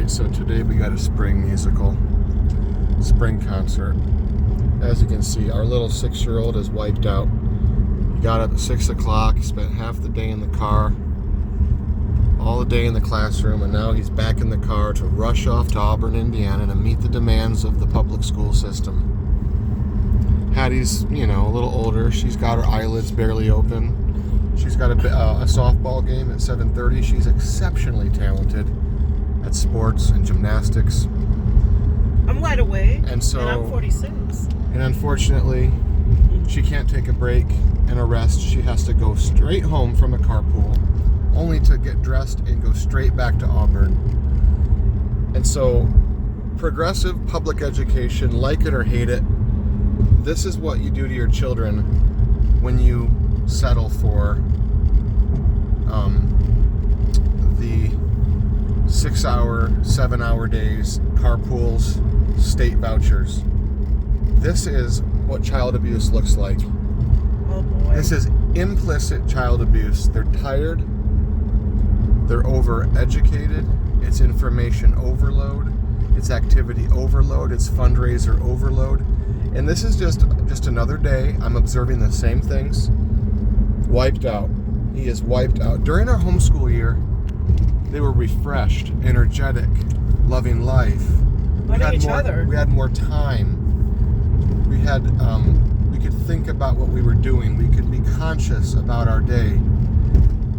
Alright, so today we got a spring musical, spring concert. As you can see, our little 6-year-old is wiped out. He got up at 6 o'clock, he spent half the day in the car, all the day in the classroom, and now he's back in the car to rush off to Auburn, Indiana to meet the demands of the public school system. Hattie's, a little older. She's got her eyelids barely open. She's got a softball game at 7:30. She's exceptionally talented at sports and gymnastics. I'm wide awake, and I'm 46. And unfortunately, she can't take a break and a rest. She has to go straight home from a carpool, only to get dressed and go straight back to Auburn. And so, progressive public education, like it or hate it, this is what you do to your children when you settle for the 6-hour, 7-hour days, carpools, state vouchers. This is what child abuse looks like. Oh boy. This is implicit child abuse. They're tired. They're overeducated. It's information overload. It's activity overload. It's fundraiser overload. And this is just another day. I'm observing the same things. Wiped out. He is wiped out. During our homeschool year, they were refreshed, energetic, loving life. We had more time. We could think about what we were doing. We could be conscious about our day.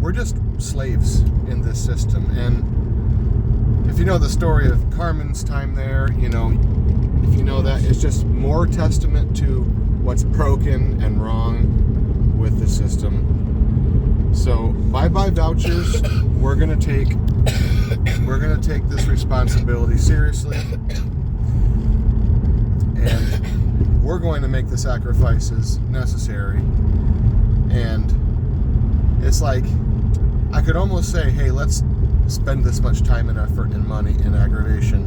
We're just slaves in this system. And if you know the story of Carmen's time there, if you know that, it's just more testament to what's broken and wrong with the system. So bye-bye vouchers. We're gonna take this responsibility seriously, and we're going to make the sacrifices necessary. And it's like, I could almost say, hey, let's spend this much time and effort and money and aggravation,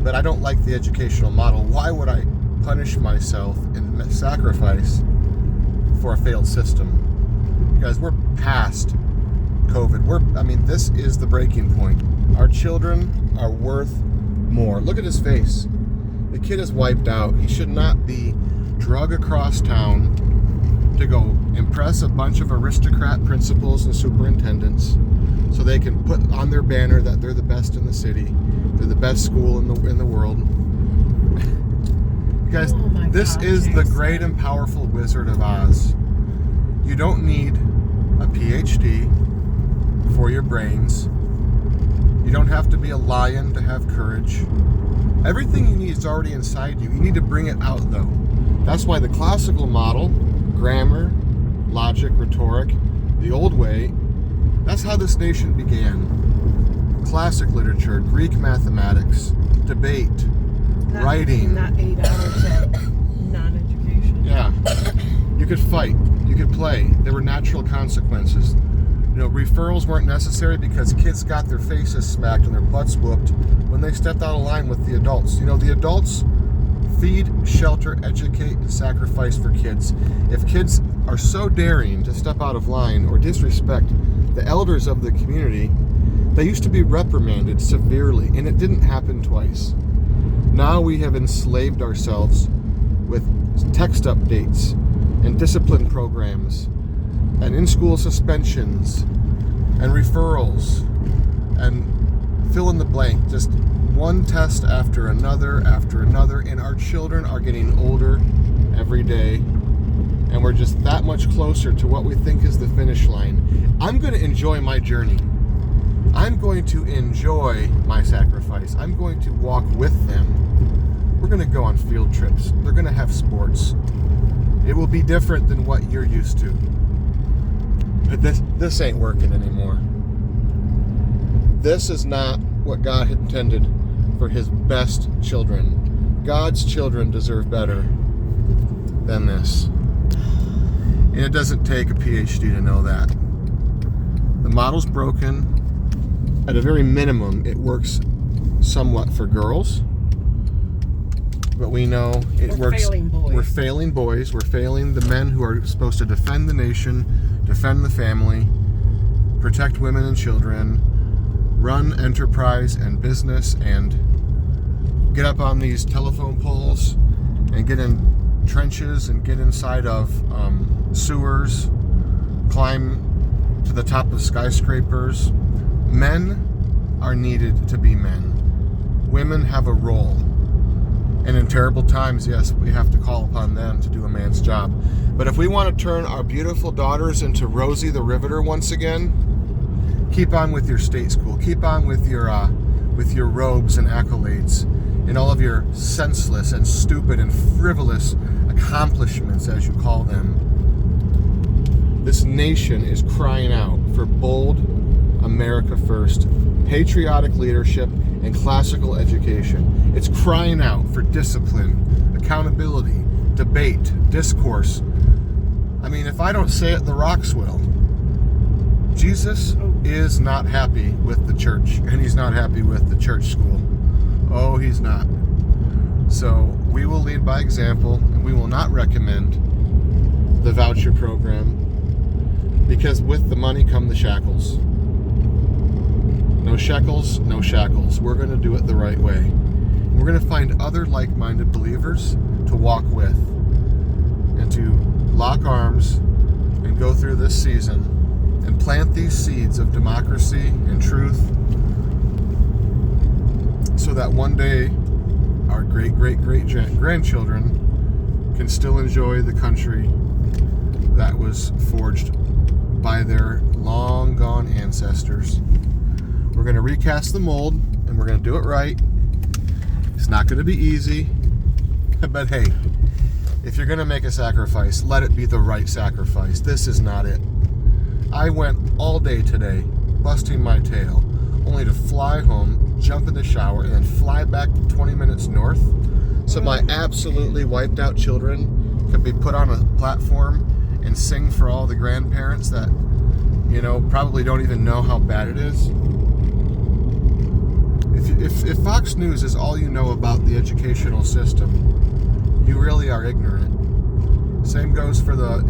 but I don't like the educational model. Why would I punish myself and sacrifice for a failed system? Guys, we're past COVID. This is the breaking point. Our children are worth more. Look at his face. The kid is wiped out. He should not be drug across town to go impress a bunch of aristocrat principals and superintendents so they can put on their banner that they're the best in the city. They're the best school in the world. You guys, this is the great and powerful Wizard of Oz. You don't need a PhD for your brains. You don't have to be a lion to have courage. Everything you need is already inside you. You need to bring it out, though. That's why the classical model, grammar, logic, rhetoric, the old way, that's how this nation began. Classic literature, Greek mathematics, debate, writing. Not 8 hours of non-education. Yeah. You could fight. You could play. There were natural consequences. Referrals weren't necessary because kids got their faces smacked and their butts whooped when they stepped out of line with the adults. The adults feed, shelter, educate, and sacrifice for kids. If kids are so daring to step out of line or disrespect the elders of the community, they used to be reprimanded severely, and it didn't happen twice. Now we have enslaved ourselves with text updates and discipline programs and in-school suspensions and referrals and fill in the blank, just one test after another, and our children are getting older every day, and we're just that much closer to what we think is the finish line. I'm going to enjoy my journey. I'm going to enjoy my sacrifice. I'm going to walk with them. We're going to go on field trips. They're going to have sports. It will be different than what you're used to. But this ain't working anymore. This is not what God had intended for his best children. God's children deserve better than this. And it doesn't take a PhD to know that. The model's broken. At a very minimum, it works somewhat for girls. But we know it works. We're failing boys. We're failing the men who are supposed to defend the nation, defend the family, protect women and children, run enterprise and business and get up on these telephone poles and get in trenches and get inside of sewers, climb to the top of skyscrapers. Men are needed to be men. Women have a role. And in terrible times, yes, we have to call upon them to do a man's job. But if we want to turn our beautiful daughters into Rosie the Riveter once again, keep on with your state school. Keep on with your robes and accolades and all of your senseless and stupid and frivolous accomplishments, as you call them. This nation is crying out for bold America first, patriotic leadership, and classical education. It's crying out for discipline, accountability, debate, discourse. I mean, if I don't say it, the rocks will. Jesus is not happy with the church, and he's not happy with the church school. Oh, he's not. So we will lead by example, and we will not recommend the voucher program, because with the money come the shackles. No shekels, no shackles. We're going to do it the right way. We're going to find other like-minded believers to walk with and to lock arms and go through this season and plant these seeds of democracy and truth so that one day our great-great-great-grandchildren can still enjoy the country that was forged by their long-gone ancestors. We're going to recast the mold, and we're going to do it right. It's not going to be easy, but hey, if you're going to make a sacrifice, let it be the right sacrifice. This is not it. I went all day today, busting my tail, only to fly home, jump in the shower, and then fly back 20 minutes north, so my absolutely wiped out children could be put on a platform and sing for all the grandparents that, probably don't even know how bad it is. If Fox News is all you know about the educational system, you really are ignorant. Same goes for the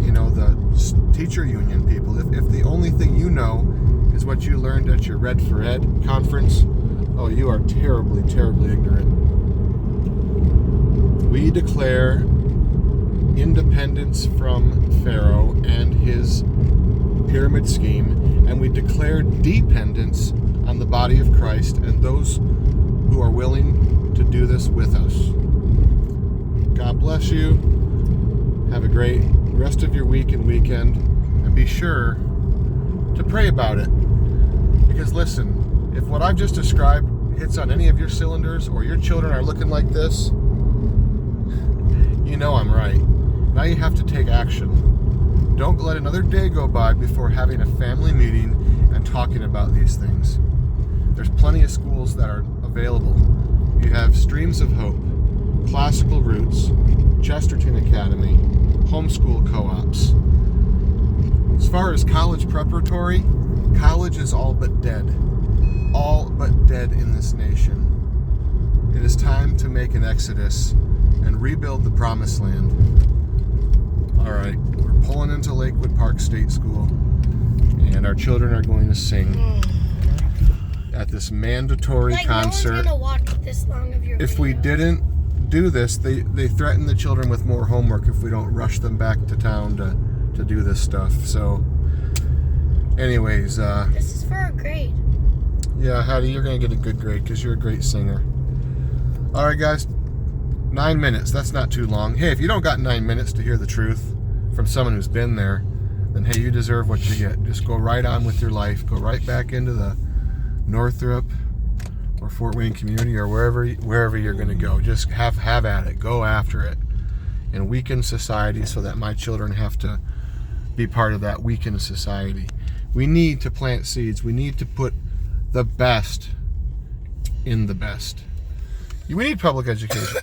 teacher union people. If the only thing you know is what you learned at your Red for Ed conference, oh, you are terribly, terribly ignorant. We declare independence from Pharaoh and his pyramid scheme, and we declare dependence on the body of Christ and those who are willing to do this with us. God bless you. Have a great rest of your week and weekend, and be sure to pray about it. Because listen, if what I've just described hits on any of your cylinders, or your children are looking like this, you know I'm right. Now you have to take action. Don't let another day go by before having a family meeting and talking about these things. There's plenty of schools that are available. You have Streams of Hope, Classical Roots, Chesterton Academy, homeschool co-ops. As far as college preparatory, college is all but dead. All but dead in this nation. It is time to make an exodus and rebuild the promised land. All right, we're pulling into Lakewood Park State School, and our children are going to sing at this mandatory concert. No one's gonna watch this long of your If we videos. didn't do this, they threaten the children with more homework if we don't rush them back to town to do this stuff. So anyways, This is for a grade. yeah, Hattie, you're going to get a good grade because you're a great singer. All right, guys, 9 minutes. That's not too long. Hey, if you don't got 9 minutes to hear the truth from someone who's been there, then hey, you deserve what you get. Just go right on with your life. Go right back into the Northrop or Fort Wayne community or wherever you're going to go. Just have at it. Go after it. And weaken society so that my children have to be part of that weakened society. We need to plant seeds. We need to put the best in the best. We need public education.